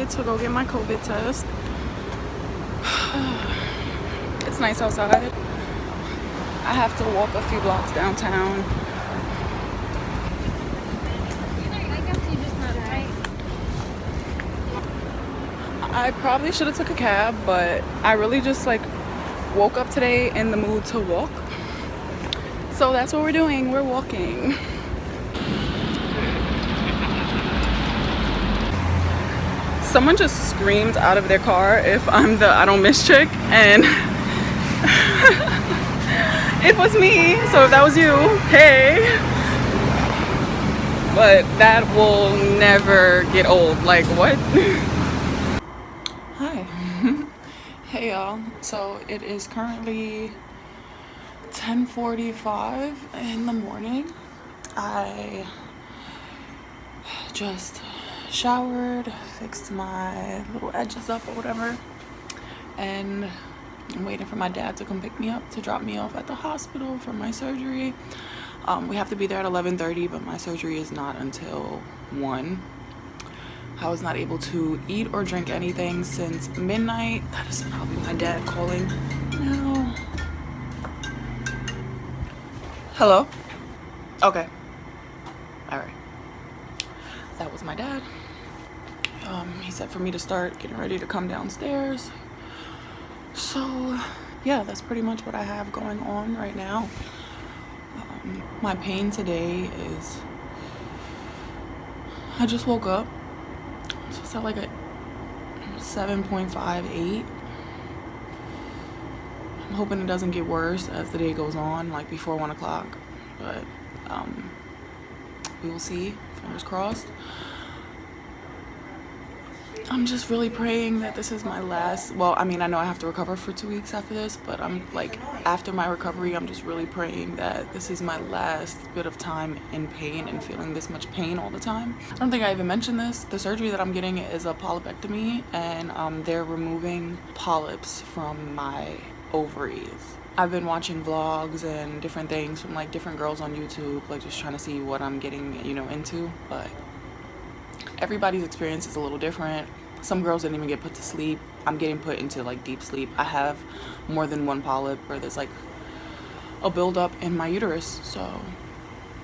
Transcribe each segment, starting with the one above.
excited to go get my COVID test. It's nice outside. I have to walk a few blocks downtown. I probably should have took a cab, but I really just like woke up today in the mood to walk. So that's what we're doing. We're walking. Someone just screamed out of their car if I'm the I don't miss chick, and it was me. So if that was you, hey. But that will never get old. Like, what? Hi. Hey y'all. So it is currently 10:45 in the morning. I just showered, fixed my little edges up or whatever, and I'm waiting for my dad to come pick me up to drop me off at the hospital for my surgery. We have to be there at 11:30, but my surgery is not until 1. I was not able to eat or drink anything since midnight. That is probably my dad calling now. Hello? Okay. All right. That was my dad. He said for me to start getting ready to come downstairs. So yeah, that's pretty much what I have going on right now. My pain today is, I just woke up, so it's at like a 7.58. I'm hoping it doesn't get worse as the day goes on, like before 1 o'clock, but we will see. Fingers crossed. I'm just really praying that this is my last, well, I mean, I know I have to recover for 2 weeks after this, but I'm like, after my recovery, I'm just really praying that this is my last bit of time in pain and feeling this much pain all the time. I don't think I even mentioned this. The surgery that I'm getting is a polypectomy, and they're removing polyps from my ovaries. I've been watching vlogs and different things from like different girls on YouTube, like just trying to see what I'm getting, you know, into, but everybody's experience is a little different. Some girls didn't even get put to sleep. I'm getting put into like deep sleep. I have more than one polyp where there's like a buildup in my uterus, so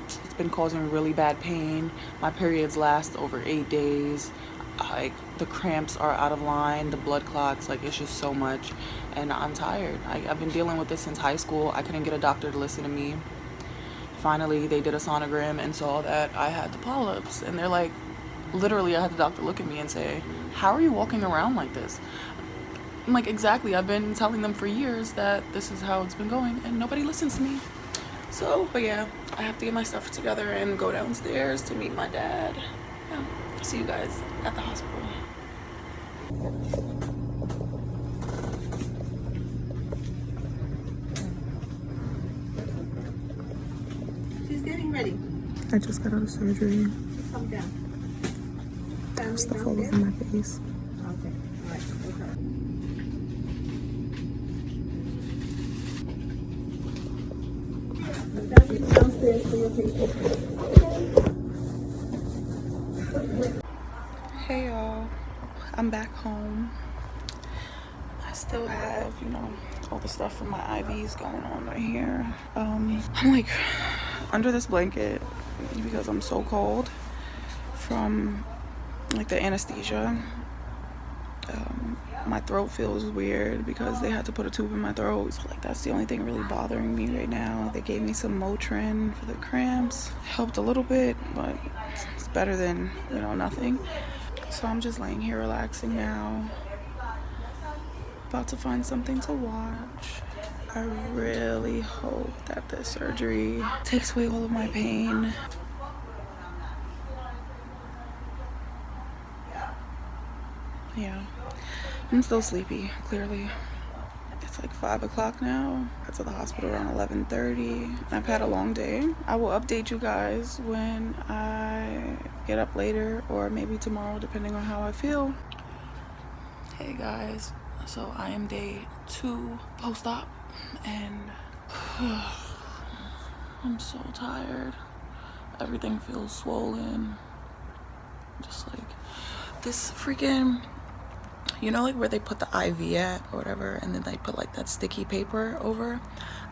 it's been causing really bad pain. My periods last over 8 days. Like the cramps are out of line, the blood clots, like it's just so much, and I'm tired. I've been dealing with this since high school. I couldn't get a doctor to listen to me. Finally, they did a sonogram and saw that I had the polyps, and they're like, literally, I had the doctor look at me and say, how are you walking around like this? I'm like, exactly. I've been telling them for years that this is how it's been going, and nobody listens to me. So, but yeah, I have to get my stuff together and go downstairs to meet my dad. Yeah, I'll see you guys at the hospital. She's getting ready. I just got out of surgery. Come down. Stuff all over my face. Okay. All right. Okay. Downstairs for your patient. Hey y'all, I'm back home. I still have, you know, all the stuff from my IVs going on right here. I'm like under this blanket because I'm so cold from like the anesthesia. My throat feels weird because they had to put a tube in my throat, so like that's the only thing really bothering me right now. They gave me some Motrin for the cramps, helped a little bit, but it's better than, you know, nothing. So I'm just laying here relaxing now, about to find something to watch. I really hope that this surgery takes away all of my pain. Yeah, I'm still sleepy, clearly. It's like 5 o'clock now. I got to the hospital around 11:30. I've had a long day. I will update you guys when I get up later, or maybe tomorrow, depending on how I feel. Hey guys, so I am day 2 post-op, and I'm so tired. Everything feels swollen. Just like This freaking, you know, like where they put the IV at or whatever, and then they put like that sticky paper over.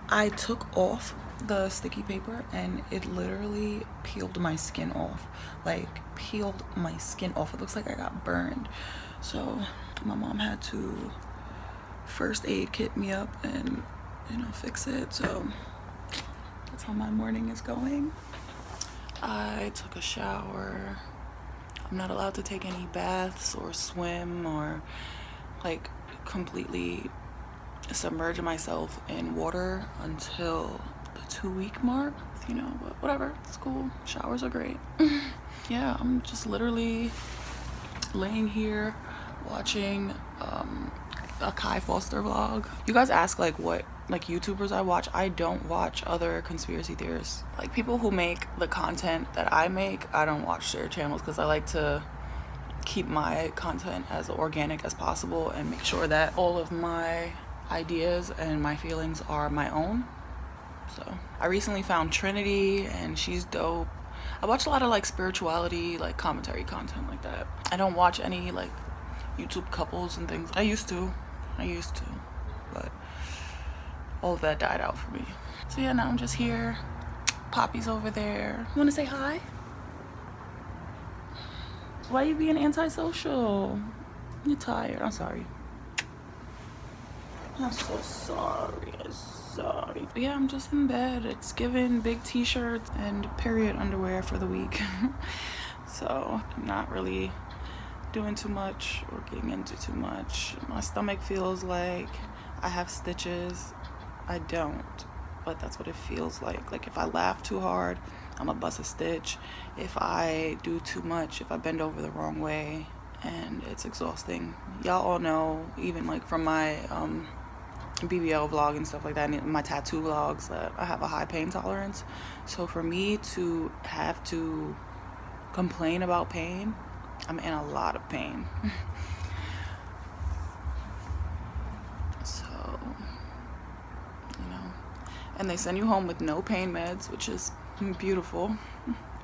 I took off the sticky paper and it literally peeled my skin off. Like peeled my skin off. It looks like I got burned. So my mom had to first aid kit me up and, you know, fix it. So that's how my morning is going. I took a shower. I'm not allowed to take any baths or swim or like completely submerge myself in water until the 2-week mark, you know, but whatever, it's cool. Showers are great. Yeah, I'm just literally laying here watching a Kai Foster vlog. You guys ask like what like YouTubers I watch. I don't watch other conspiracy theorists. Like people who make the content that I make, I don't watch their channels because I like to keep my content as organic as possible and make sure that all of my ideas and my feelings are my own. So I recently found Trinity and she's dope. I watch a lot of like spirituality, like commentary content like that. I don't watch any like YouTube couples and things. I used to, but all of that died out for me. So yeah, now I'm just here. Poppy's over there. You wanna say hi? Why are you being antisocial? You're tired. I'm sorry. I'm so sorry. I'm sorry. But yeah, I'm just in bed. It's given big t-shirts and period underwear for the week. So I'm not really doing too much or getting into too much. My stomach feels like I have stitches. I don't, but that's what it feels like. Like if I laugh too hard, I'm gonna bust a stitch. If I do too much, if I bend over the wrong way, and it's exhausting. Y'all all know, even like from my BBL vlog and stuff like that, and my tattoo vlogs, that I have a high pain tolerance. So for me to have to complain about pain, I'm in a lot of pain. So, you know, and they send you home with no pain meds, which is beautiful.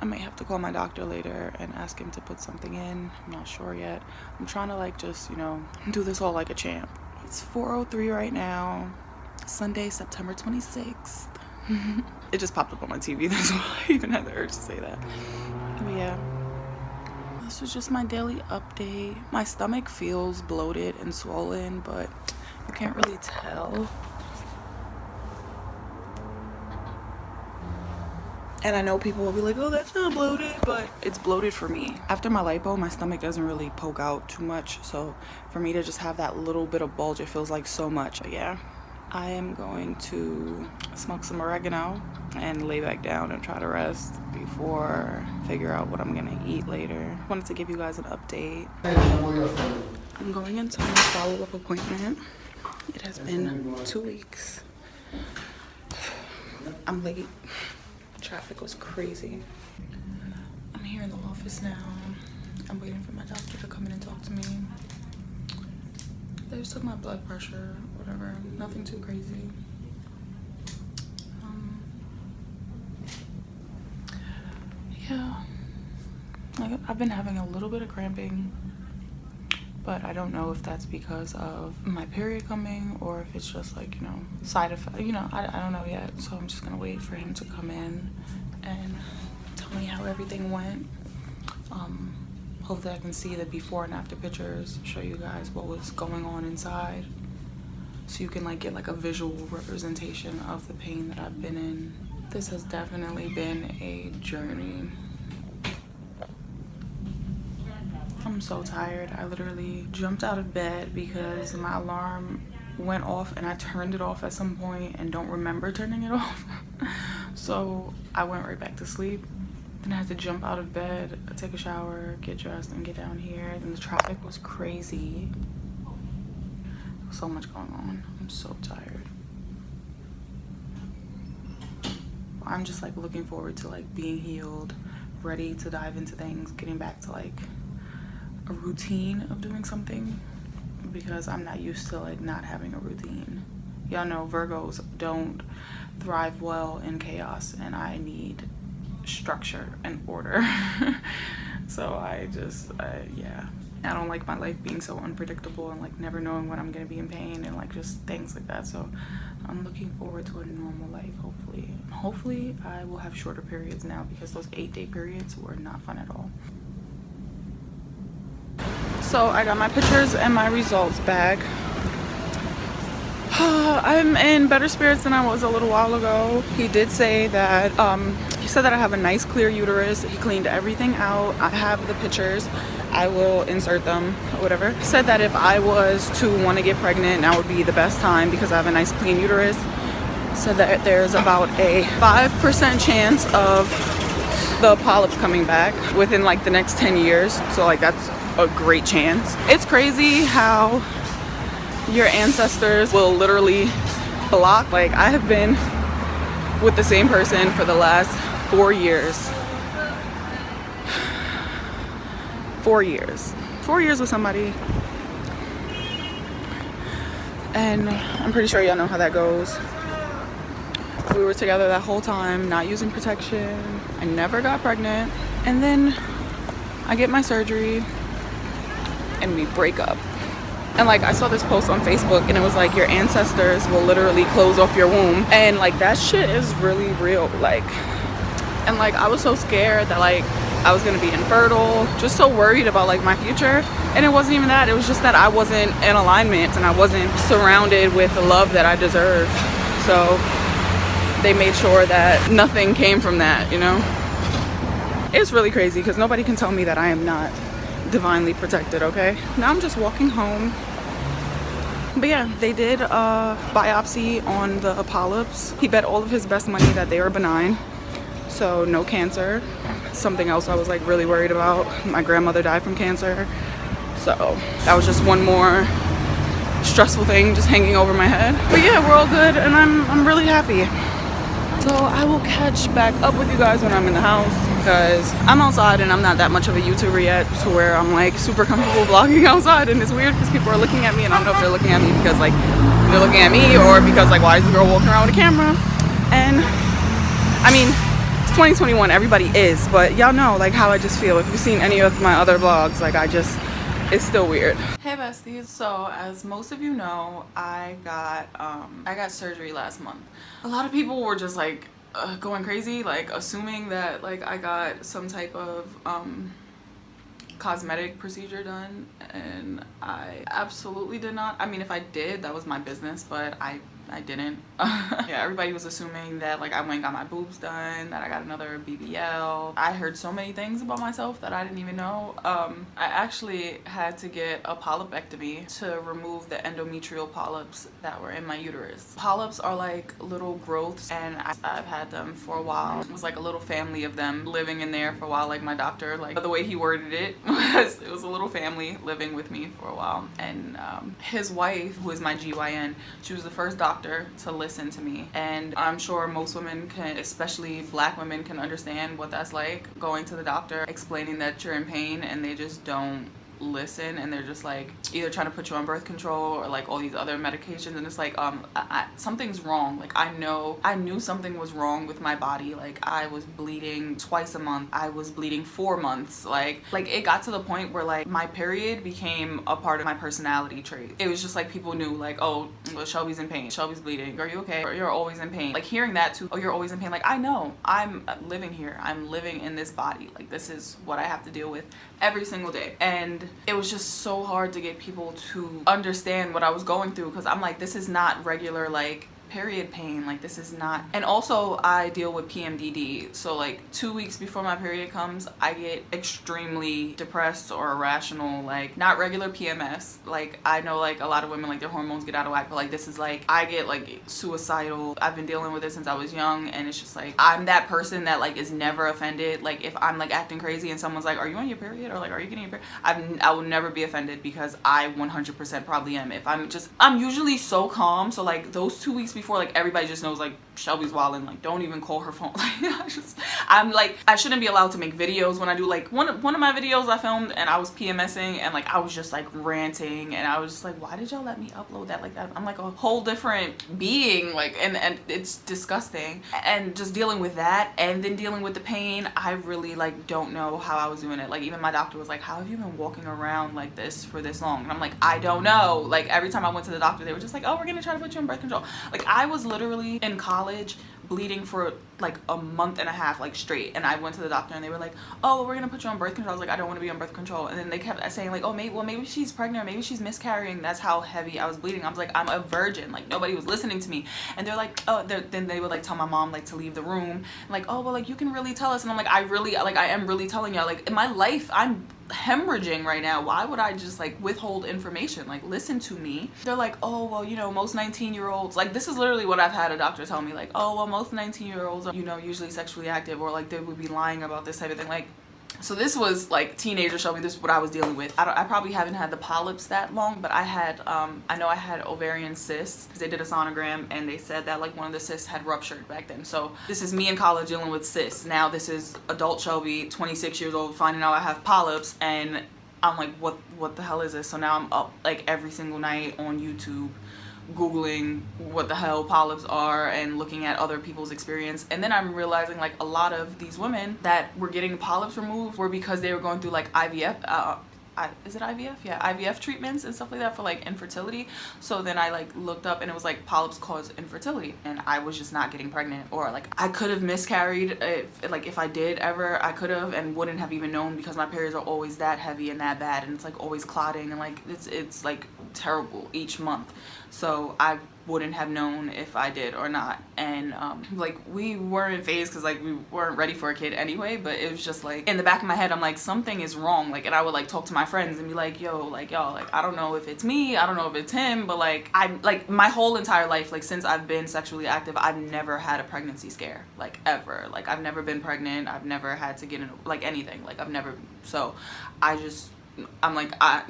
I may have to call my doctor later and ask him to put something in. I'm not sure yet. I'm trying to like just, you know, do this all like a champ. It's 4:03 right now, Sunday, September 26th. It just popped up on my TV, that's why I even had the urge to say that. But yeah, this was just my daily update. My stomach feels bloated and swollen, but you can't really tell. And I know people will be like, oh, that's not bloated, but it's bloated for me. After my lipo, my stomach doesn't really poke out too much. So for me to just have that little bit of bulge, it feels like so much. But yeah, I am going to smoke some oregano and lay back down and try to rest before figure out what I'm gonna eat later. Wanted to give you guys an update. I'm going into my follow-up appointment. It has been 2 weeks. I'm late. Traffic was crazy. I'm here in the office now. I'm waiting for my doctor to come in and talk to me. They just took my blood pressure, whatever. Nothing too crazy. Yeah. Like, I've been having a little bit of cramping, but I don't know if that's because of my period coming or if it's just like, you know, side effect. You know, I don't know yet. So I'm just gonna wait for him to come in and tell me how everything went. Hopefully I can see the before and after pictures, show you guys what was going on inside, so you can like get like a visual representation of the pain that I've been in. This has definitely been a journey. I'm so tired. I literally jumped out of bed because my alarm went off and I turned it off at some point and don't remember turning it off. So I went right back to sleep. Then I had to jump out of bed, take a shower, get dressed, and get down here. And the traffic was crazy. So much going on. I'm so tired. I'm just like looking forward to like being healed, ready to dive into things, getting back to like a routine of doing something, because I'm not used to like not having a routine. Y'all know Virgos don't thrive well in chaos, and I need structure and order. So yeah, I don't like my life being so unpredictable and like never knowing when I'm gonna be in pain and like just things like that. So I'm looking forward to a normal life, hopefully. Hopefully I will have shorter periods now, because those 8-day periods were not fun at all. So I got my pictures and my results back. I'm in better spirits than I was a little while ago. He did say that, he said that I have a nice clear uterus. He cleaned everything out. I have the pictures. I will insert them or whatever. He said that if I was to want to get pregnant, now would be the best time because I have a nice clean uterus. Said that there's about a 5% chance of the polyps coming back within like the next 10 years. So like that's a great chance. It's crazy how your ancestors will literally block. Like I have been with the same person for the last 4 years. 4 years. 4 years with somebody. And I'm pretty sure y'all know how that goes. We were together that whole time, not using protection. I never got pregnant. And then I get my surgery and we break up. And like I saw this post on Facebook and it was like your ancestors will literally close off your womb, and like that shit is really real. Like, and like I was so scared that like I was gonna be infertile, just so worried about like my future. And it wasn't even that, it was just that I wasn't in alignment and I wasn't surrounded with the love that I deserve. So they made sure that nothing came from that, you know. It's really crazy because nobody can tell me that I am not divinely protected. Okay, now I'm just walking home. But yeah, they did a biopsy on the polyps. He bet all of his best money that they were benign, so no cancer. Something else I was like really worried about. My grandmother died from cancer, so that was just one more stressful thing just hanging over my head. But yeah, we're all good and I'm really happy. So I will catch back up with you guys when I'm in the house, because I'm outside and I'm not that much of a YouTuber yet to where I'm like super comfortable vlogging outside. And it's weird because people are looking at me and I don't know if they're looking at me because like they're looking at me or because like why is the girl walking around with a camera. And I mean, it's 2021, everybody is, but y'all know like how I just feel. If you've seen any of my other vlogs, like it's still weird. Hey besties, so as most of you know, I got surgery last month. A lot of people were just like going crazy, like assuming that like I got some type of cosmetic procedure done, and I absolutely did not. I mean, if I did, that was my business, but I didn't. Yeah, everybody was assuming that like I went and got my boobs done, that I got another BBL. I heard so many things about myself that I didn't even know. I actually had to get a polypectomy to remove the endometrial polyps that were in my uterus. Polyps are like little growths, and I've had them for a while. It was like a little family of them living in there for a while. Like my doctor, like the way he worded it was, it was a little family living with me for a while. And his wife, who is my GYN, she was the first doctor to listen to me. And I'm sure most women can, especially black women, can understand what that's like, going to the doctor explaining that you're in pain and they just don't listen, and they're just like either trying to put you on birth control or like all these other medications, and it's like something's wrong. Like I knew something was wrong with my body. Like I was bleeding twice a month, I was bleeding 4 months, like it got to the point where like my period became a part of my personality trait. It was just like people knew like, oh well, Shelby's in pain, Shelby's bleeding, are you okay, or you're always in pain. Like hearing that too, oh you're always in pain, like I know I'm living here, I'm living in this body, like this is what I have to deal with every single day. And it was just so hard to get people to understand what I was going through, because I'm like, this is not regular like period pain, like this is not. And also I deal with PMDD, so like 2 weeks before my period comes I get extremely depressed or irrational, like not regular PMS. Like I know like a lot of women, like their hormones get out of whack, but like this is like I get like suicidal. I've been dealing with it since I was young, and it's just like I'm that person that like is never offended. Like if I'm like acting crazy and someone's like, are you on your period, or like are you getting your period, I will never be offended, because I 100% probably am. If I'm usually so calm, so like those 2 weeks before, like everybody just knows like Shelby's wilding, like, don't even call her phone. I'm like, I shouldn't be allowed to make videos when I do, like, one of my videos I filmed and I was PMSing and like I was just like ranting and I was just like, why did y'all let me upload that like that? I'm like a whole different being, like, and it's disgusting. And just dealing with that and then dealing with the pain, I really like don't know how I was doing it. Like, even my doctor was like, how have you been walking around like this for this long? And I'm like, I don't know. Like, every time I went to the doctor, they were just like, oh, we're gonna try to put you on birth control. Like, I was literally in college bleeding for like a month and a half, like, straight, and I went to the doctor and they were like, oh, well, we're gonna put you on birth control. I was like, I don't want to be on birth control. And then they kept saying like, oh, maybe she's pregnant, or maybe she's miscarrying. That's how heavy I was bleeding. I was like, I'm a virgin. Like, nobody was listening to me. And they're like, oh, then they would like tell my mom like to leave the room and like, oh, well, like, you can really tell us. And I'm like, I am really telling y'all, like, in my life I'm hemorrhaging right now. Why would I just like withhold information? Like, listen to me. They're like, oh, well, you know, most 19-year-olds, like, this is literally what I've had a doctor tell me, like, oh, well, most 19-year-olds are, you know, usually sexually active, or like they would be lying about this type of thing. Like, so this was like teenager Shelby. This is what I was dealing with. I probably haven't had the polyps that long, but I had I know I had ovarian cysts because they did a sonogram and they said that like one of the cysts had ruptured back then. So this is me in college dealing with cysts. Now this is adult Shelby, 26 years old, finding out I have polyps, and I'm like, what the hell is this? So now I'm up like every single night on YouTube Googling what the hell polyps are and looking at other people's experience. And then I'm realizing like a lot of these women that were getting polyps removed were because they were going through like IVF, is it IVF? Yeah, IVF treatments and stuff like that for like infertility. So then I like looked up and it was like polyps cause infertility, and I was just not getting pregnant, or like I could have miscarried if I did ever, I could have and wouldn't have even known, because my periods are always that heavy and that bad, and it's like always clotting and like it's like terrible each month. So I wouldn't have known if I did or not. And like, we weren't phased because like we weren't ready for a kid anyway, but it was just like in the back of my head I'm like, something is wrong. Like, and I would like talk to my friends and be like, yo, like, y'all, like, I don't know if it's me, I don't know if it's him, but like, I'm like, my whole entire life, like since I've been sexually active, I've never had a pregnancy scare, like, ever. Like, I've never been pregnant, I've never had to get in like anything, like I've never. So I'm like, I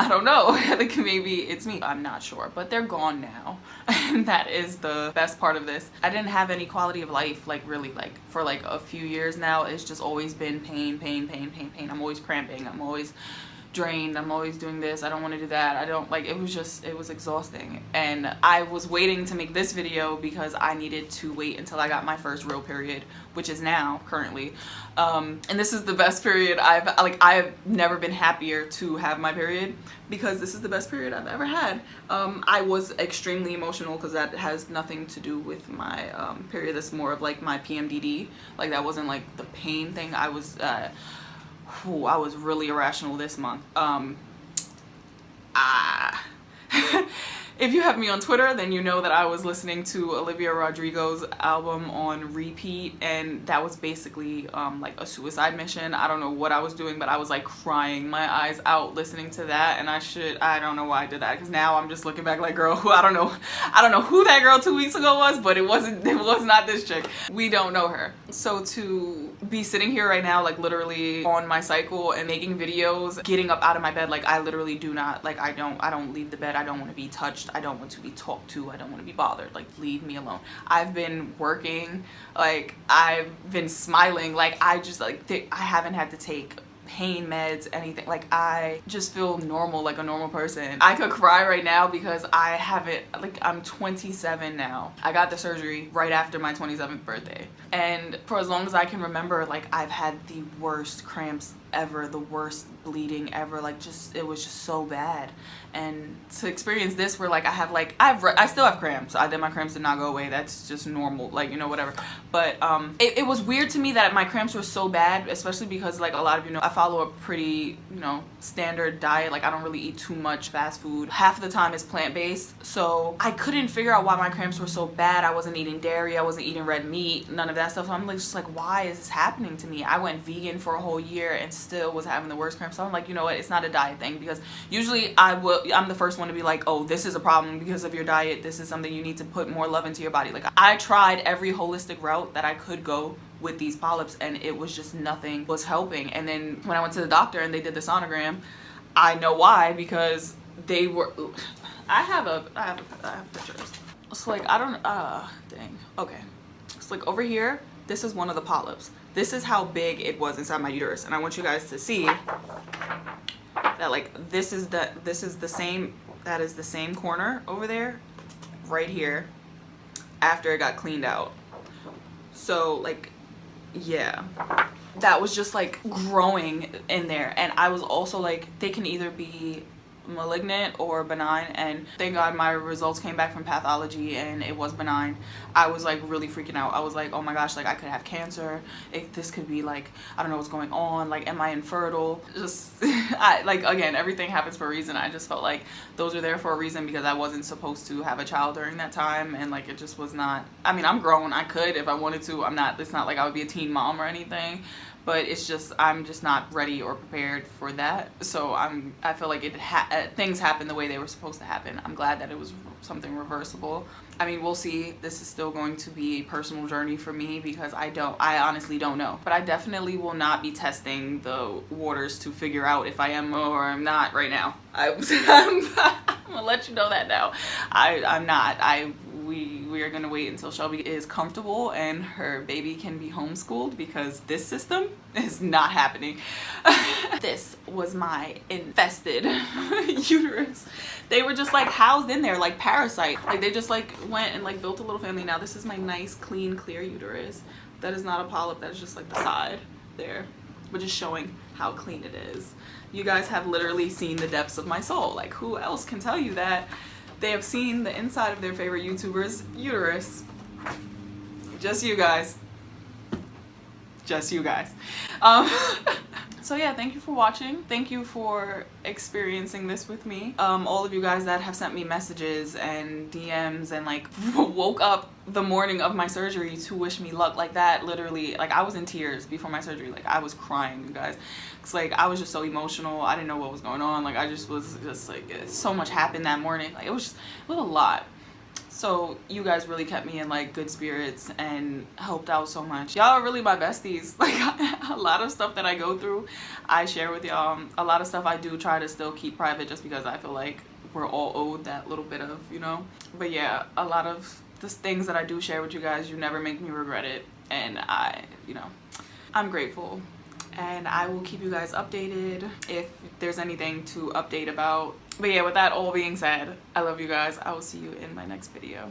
don't know. Like, maybe it's me, I'm not sure, but they're gone now. And that is the best part of this. I didn't have any quality of life, like, really, like, for like a few years now. It's just always been pain. I'm always cramping, I'm always drained, I'm always doing this, I don't want to do that, I don't, like, it was exhausting. And I was waiting to make this video because I needed to wait until I got my first real period, which is now, currently. And this is the best period I've never been happier to have my period, because this is the best period I've ever had. I was extremely emotional because that has nothing to do with my period. That's more of like my PMDD. Like, that wasn't like the pain thing. I was really irrational this month. If you have me on Twitter, then you know that I was listening to Olivia Rodrigo's album on repeat, and that was basically like a suicide mission. I don't know what I was doing, but I was like crying my eyes out listening to that, and I don't know why I did that, because now I'm just looking back like, girl, I don't know who that girl 2 weeks ago was, but it was not this chick. We don't know her. So to be sitting here right now, like literally on my cycle and making videos, getting up out of my bed, like I literally do not, like I don't leave the bed. I don't want to be touched. I don't want to be talked to. I don't want to be bothered. Like, leave me alone. I've been working, like I've been smiling, like I just like I haven't had to take pain meds, anything. Like, I just feel normal, like a normal person. I could cry right now because I haven't, like, I'm 27 now. I got the surgery right after my 27th birthday, and for as long as I can remember, like, I've had the worst cramps ever, the worst bleeding ever. Like, it was just so bad. And to experience this where like I still have cramps. Then my cramps did not go away. That's just normal, like, you know, whatever. But it was weird to me that my cramps were so bad, especially because, like, a lot of you know, I follow a pretty, you know, standard diet. Like, I don't really eat too much fast food. Half of the time it's plant-based. So I couldn't figure out why my cramps were so bad. I wasn't eating dairy, I wasn't eating red meat, none of that stuff. So I'm like, just like, why is this happening to me? I went vegan for a whole year and still was having the worst cramps. So I'm like, you know what, it's not a diet thing, because usually I'm the first one to be like, oh, this is a problem because of your diet, this is something you need to put more love into your body. Like, I tried every holistic route that I could go with these polyps, and it was just, nothing was helping. And then when I went to the doctor and they did the sonogram, I know why, because they were, I have pictures. So like I don't dang. Okay. So like over here, this is one of the polyps. This is how big it was inside my uterus, and I want you guys to see that like this is the same, that is the same corner over there right here after it got cleaned out. So like, yeah, that was just like growing in there. And I was also like, they can either be malignant or benign, and thank God my results came back from pathology and it was benign. I was like really freaking out. I was like, oh my gosh, like I could have cancer. This could be like, I don't know what's going on, like am I infertile? Just I like, again, everything happens for a reason. I just felt like those are there for a reason because I wasn't supposed to have a child during that time, and like it just was not, I mean, I'm grown, I could if I wanted to. I'm not, it's not like I would be a teen mom or anything, but it's just, I'm just not ready or prepared for that. So I feel like things happened the way they were supposed to happen. I'm glad that it was something reversible. I mean, we'll see. This is still going to be a personal journey for me because I honestly don't know. But I definitely will not be testing the waters to figure out if I am or I'm not right now. I'm gonna let you know that now. I'm not. We are gonna wait until Shelby is comfortable and her baby can be homeschooled, because this system is not happening. This was my infested uterus. They were just like housed in there like parasite. Like they just like went and like built a little family. Now this is my nice, clean, clear uterus. That is not a polyp. That is just like the side there, but just showing how clean it is. You guys have literally seen the depths of my soul. Like who else can tell you that? They have seen the inside of their favorite YouTuber's uterus. Just you guys. Just you guys. So yeah, thank you for watching. Thank you for experiencing this with me. All of you guys that have sent me messages and DMs and like woke up the morning of my surgery to wish me luck, like that, literally, like I was in tears before my surgery. Like I was crying, you guys. It's like I was just so emotional. I didn't know what was going on. Like I just was just like, so much happened that morning. Like it was a lot. So you guys really kept me in like good spirits and helped out so much. Y'all are really my besties. Like a lot of stuff that I go through, I share with y'all. A lot of stuff I do try to still keep private just because I feel like we're all owed that little bit of, you know. But yeah, a lot of the things that I do share with you guys, you never make me regret it. And I'm grateful. And I will keep you guys updated if there's anything to update about. But yeah, with that all being said, I love you guys. I will see you in my next video.